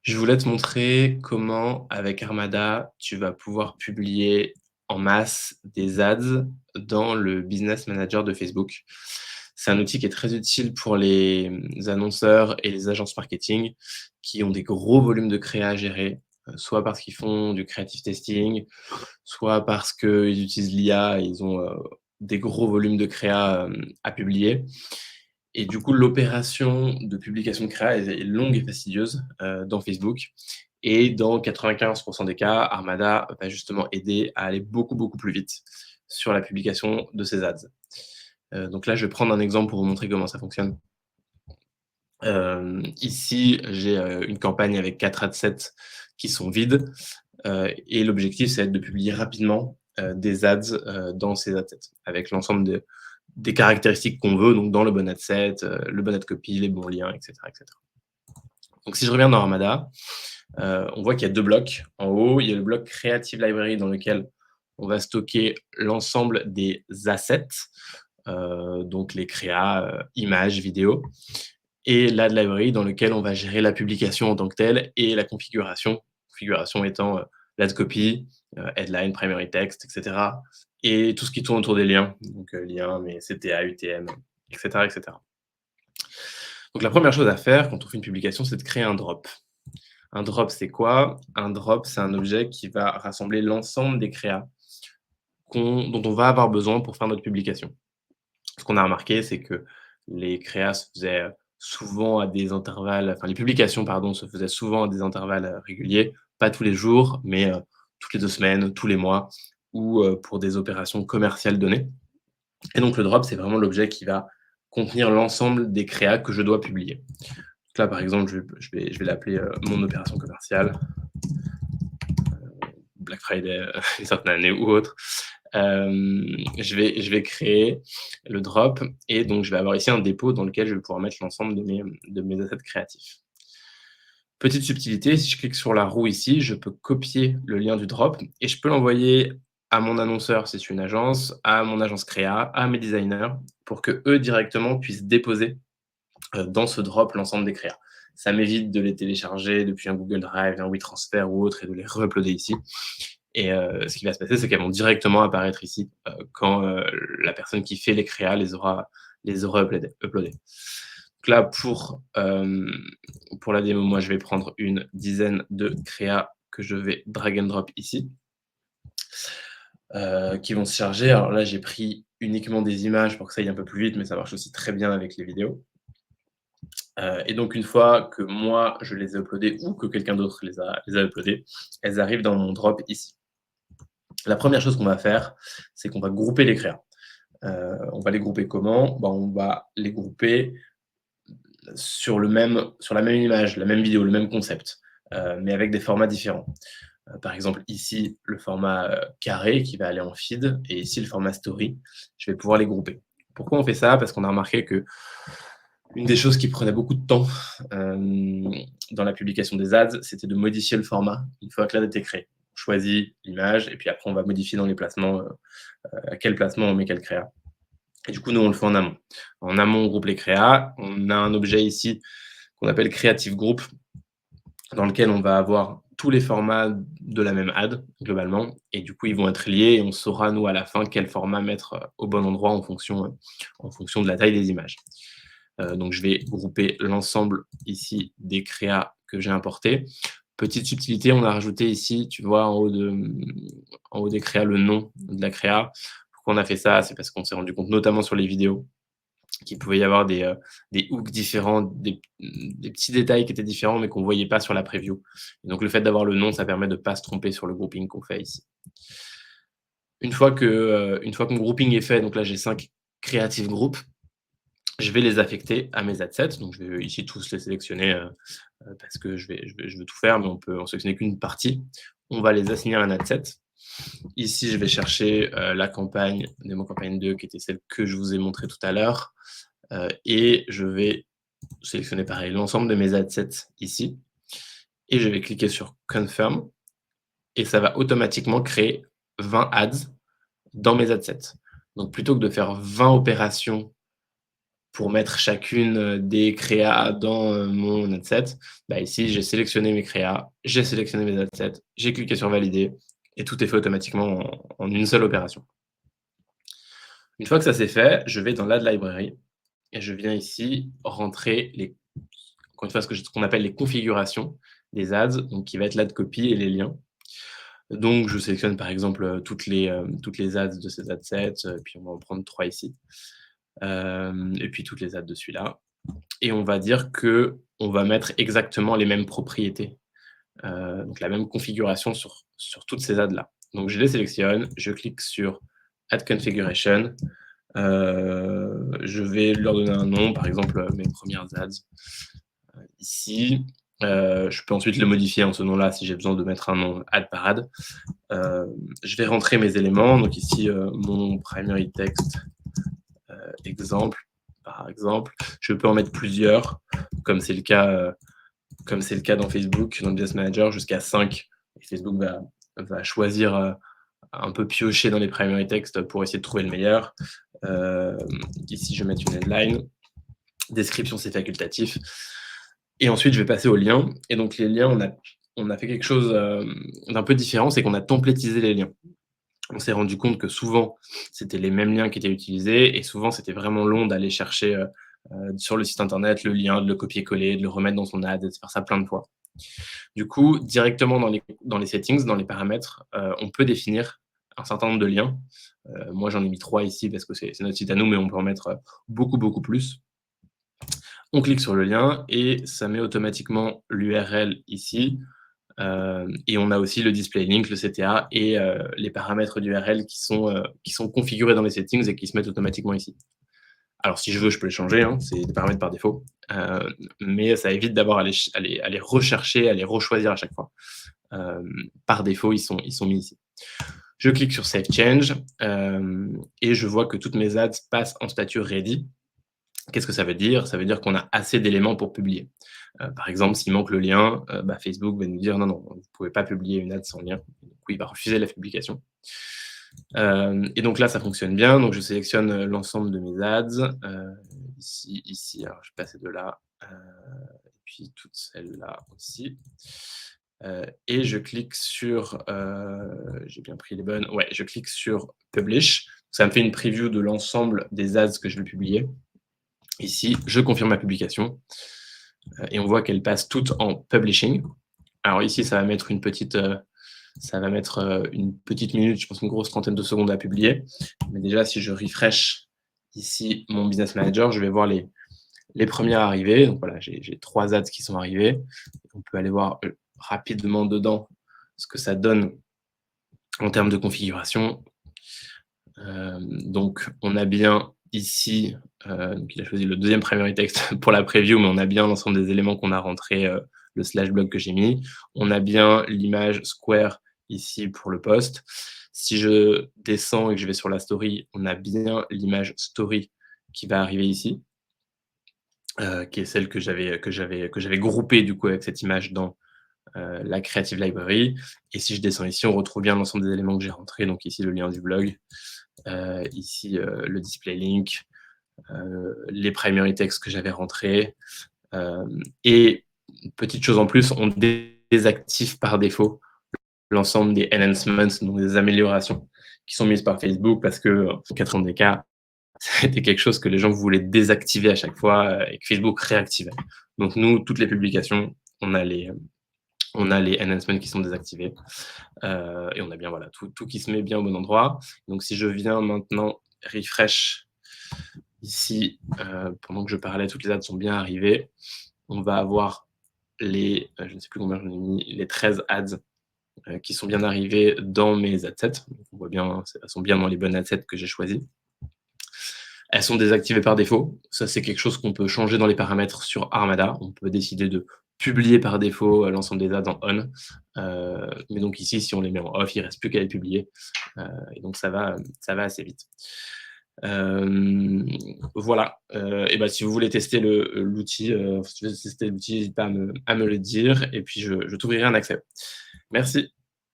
Je voulais te montrer comment, avec Armada, tu vas pouvoir publier en masse des ads dans le Business Manager de Facebook. C'est un outil qui est très utile pour les annonceurs et les agences marketing qui ont des gros volumes de créa à gérer, soit parce qu'ils font du creative testing, soit parce qu'ils utilisent l'IA et ils ont, des gros volumes de créa, à publier. Et du coup, l'opération de publication de créa est longue et fastidieuse, dans Facebook, et dans 95 des cas, Armada va justement aider à aller beaucoup, beaucoup plus vite sur la publication de ces ads. Donc là, je vais prendre un exemple pour vous montrer comment ça fonctionne. Ici, j'ai, une campagne avec 4 adsets qui sont vides, et l'objectif, c'est de publier rapidement, des ads, dans ces adsets avec l'ensemble des caractéristiques qu'on veut, donc dans le bon adset, le bon ad copy, les bons liens, et cetera, et cetera. Donc si je reviens dans Armada, on voit qu'il y a 2 blocs. En haut, il y a le bloc Creative Library dans lequel on va stocker l'ensemble des assets, donc les créas, images, vidéos, et l'Ad Library dans lequel on va gérer la publication en tant que telle et la configuration. Configuration étant, l'ad copy, headline, primary text, et cetera, et tout ce qui tourne autour des liens, donc liens, mais CTA, UTM, et cetera, et cetera. Donc la première chose à faire quand on fait une publication, c'est de créer un drop. Un drop, c'est quoi? Un drop, c'est un objet qui va rassembler l'ensemble des créas dont on va avoir besoin pour faire notre publication. Ce qu'on a remarqué, c'est que les créas se faisaient souvent à des intervalles, enfin les publications, pardon, se faisaient souvent à des intervalles réguliers, pas tous les jours, mais toutes les 2 semaines, tous les mois, ou pour des opérations commerciales données. Et donc le drop, c'est vraiment l'objet qui va contenir l'ensemble des créas que je dois publier. Donc là, par exemple, je vais l'appeler mon opération commerciale, Black Friday, une certaine année ou autre. Je vais créer le drop, et donc je vais avoir ici un dépôt dans lequel je vais pouvoir mettre l'ensemble de mes assets créatifs. Petite subtilité, si je clique sur la roue ici, je peux copier le lien du drop et je peux l'envoyer à mon annonceur si c'est une agence, à mon agence créa, à mes designers, pour que eux directement puissent déposer dans ce drop l'ensemble des créas. Ça m'évite de les télécharger depuis un Google Drive, un WeTransfer ou autre et de les re-uploader ici. Et ce qui va se passer, c'est qu'elles vont directement apparaître ici quand la personne qui fait les créas les aura uploadées. Donc là, pour la démo, moi, je vais prendre une dizaine de créas que je vais drag and drop ici, qui vont se charger. Alors là, j'ai pris uniquement des images pour que ça aille un peu plus vite, mais ça marche aussi très bien avec les vidéos. Et donc une fois que moi, je les ai uploadées ou que quelqu'un d'autre les a uploadées, elles arrivent dans mon drop ici. La première chose qu'on va faire, c'est qu'on va grouper les créas. On va les grouper comment? On va les grouper sur la même image, la même vidéo, le même concept, mais avec des formats différents. Par exemple, ici, le format carré qui va aller en feed, et ici, le format story. Je vais pouvoir les grouper. Pourquoi on fait ça? Parce qu'on a remarqué que une des choses qui prenait beaucoup de temps dans la publication des ads, c'était de modifier le format une fois que l'ad était créé. On choisit l'image et puis après, on va modifier dans les placements, à quel placement on met quelle créa. Et du coup, nous, on le fait en amont. En amont, on groupe les créas. On a un objet ici qu'on appelle Creative Group, dans lequel on va avoir tous les formats de la même ad, globalement. Et du coup, ils vont être liés et on saura, nous, à la fin, quel format mettre au bon endroit en fonction de la taille des images. Donc, je vais grouper l'ensemble ici des créas que j'ai importés. Petite subtilité, on a rajouté ici, tu vois, en haut des créas, le nom de la créa. Pourquoi on a fait ça? C'est parce qu'on s'est rendu compte, notamment sur les vidéos, qu'il pouvait y avoir des hooks différents, des petits détails qui étaient différents, mais qu'on ne voyait pas sur la preview. Et donc le fait d'avoir le nom, ça permet de ne pas se tromper sur le grouping qu'on fait ici. Une fois que mon grouping est fait, donc là j'ai 5 creative groups, je vais les affecter à mes adsets. Donc je vais ici tous les sélectionner, parce que je veux tout faire, mais on peut en sélectionner qu'une partie. On va les assigner à un adset. Ici, je vais chercher la campagne, démo campagne 2, qui était celle que je vous ai montrée tout à l'heure. Et je vais sélectionner pareil l'ensemble de mes adsets ici. Et je vais cliquer sur Confirm. Et ça va automatiquement créer 20 ads dans mes adsets. Donc plutôt que de faire 20 opérations pour mettre chacune des créas dans mon adset, bah, ici, j'ai sélectionné mes créas, j'ai sélectionné mes adsets, j'ai cliqué sur valider et tout est fait automatiquement en une seule opération. Une fois que ça c'est fait, je vais dans l'Ad Library et je viens ici rentrer encore une fois, ce qu'on appelle les configurations des ads, donc qui va être l'ad copy et les liens. Donc je sélectionne par exemple, toutes les ads de ces adsets, puis on va en prendre 3 ici. Et puis toutes les ads de celui-là. Et on va dire qu'on va mettre exactement les mêmes propriétés, donc la même configuration sur toutes ces ads-là. Donc je les sélectionne, je clique sur Add Configuration, je vais leur donner un nom, par exemple, mes premières ads, ici. Je peux ensuite le modifier en ce nom-là si j'ai besoin de mettre un nom add par ad. Je vais rentrer mes éléments, donc ici, mon primary text, exemple, par exemple. Je peux en mettre plusieurs, comme c'est le cas dans Facebook, dans le Business Manager, jusqu'à 5. Et Facebook va choisir, un peu piocher dans les primary text pour essayer de trouver le meilleur. Ici, je vais mettre une headline. Description, c'est facultatif. Et ensuite, je vais passer aux liens. Et donc, les liens, on a fait quelque chose d'un peu différent, c'est qu'on a templétisé les liens. On s'est rendu compte que souvent, c'était les mêmes liens qui étaient utilisés et souvent, c'était vraiment long d'aller chercher sur le site internet le lien, de le copier-coller, de le remettre dans son ad, de faire ça plein de fois. Du coup, directement dans les settings, dans les paramètres, on peut définir un certain nombre de liens. Moi, j'en ai mis 3 ici parce que c'est notre site à nous, mais on peut en mettre beaucoup, beaucoup plus. On clique sur le lien et ça met automatiquement l'URL ici. Et on a aussi le display link, le CTA et les paramètres d'URL qui sont configurés dans les settings et qui se mettent automatiquement ici. Alors si je veux, je peux les changer, hein, c'est des paramètres par défaut, mais ça évite d'avoir à les rechercher, à les rechoisir à chaque fois. Par défaut, ils sont mis ici. Je clique sur Save Change et je vois que toutes mes ads passent en statut Ready. Qu'est-ce que ça veut dire? Ça veut dire qu'on a assez d'éléments pour publier. Par exemple, s'il manque le lien, Facebook va nous dire: «Non, non, vous ne pouvez pas publier une ad sans lien». Du coup, il va refuser la publication. Et donc là, ça fonctionne bien. Donc je sélectionne l'ensemble de mes ads. Ici, alors je vais passer de là, et puis toutes celles-là aussi. Et je clique sur, j'ai bien pris les bonnes, ouais, je clique sur Publish. Ça me fait une preview de l'ensemble des ads que je vais publier. Ici, je confirme ma publication et on voit qu'elles passent toutes en publishing. Alors ici, ça va mettre une petite minute, je pense une grosse trentaine de secondes à publier. Mais déjà, si je refresh ici mon Business Manager, je vais voir les premières arrivées. Donc voilà, j'ai 3 ads qui sont arrivées. On peut aller voir rapidement dedans ce que ça donne en termes de configuration. Donc on a bien ici, donc il a choisi le deuxième primary text pour la preview, mais on a bien l'ensemble des éléments qu'on a rentrés, le slash blog que j'ai mis. On a bien l'image square ici pour le post. Si je descends et que je vais sur la story, on a bien l'image story qui va arriver ici, qui est celle que j'avais groupée du coup avec cette image dans la Creative Library. Et si je descends ici, on retrouve bien l'ensemble des éléments que j'ai rentrés. Donc ici, le lien du blog, ici, le display link, les primary texts que j'avais rentrés. Et petite chose en plus, on désactive par défaut l'ensemble des enhancements, donc des améliorations qui sont mises par Facebook parce que, en 80 des cas, c'était quelque chose que les gens voulaient désactiver à chaque fois et que Facebook réactivait. Donc nous, toutes les publications, on a les enhancements qui sont désactivés et on a bien voilà, tout qui se met bien au bon endroit. Donc si je viens maintenant refresh ici, pendant que je parlais, toutes les ads sont bien arrivées. On va avoir je ne sais plus combien j'en ai mis, les 13 ads qui sont bien arrivées dans mes adsets. On voit bien, elles sont bien dans les bonnes adsets que j'ai choisies. Elles sont désactivées par défaut. Ça, c'est quelque chose qu'on peut changer dans les paramètres sur Armada. On peut décider de publier par défaut l'ensemble des ads en on. Mais donc ici, si on les met en off, il ne reste plus qu'à les publier. Et donc ça va assez vite. Voilà. Et ben, si vous voulez tester l'outil, si tu veux tester l'outil, n'hésite pas à me le dire. Et puis je t'ouvrirai un accès. Merci.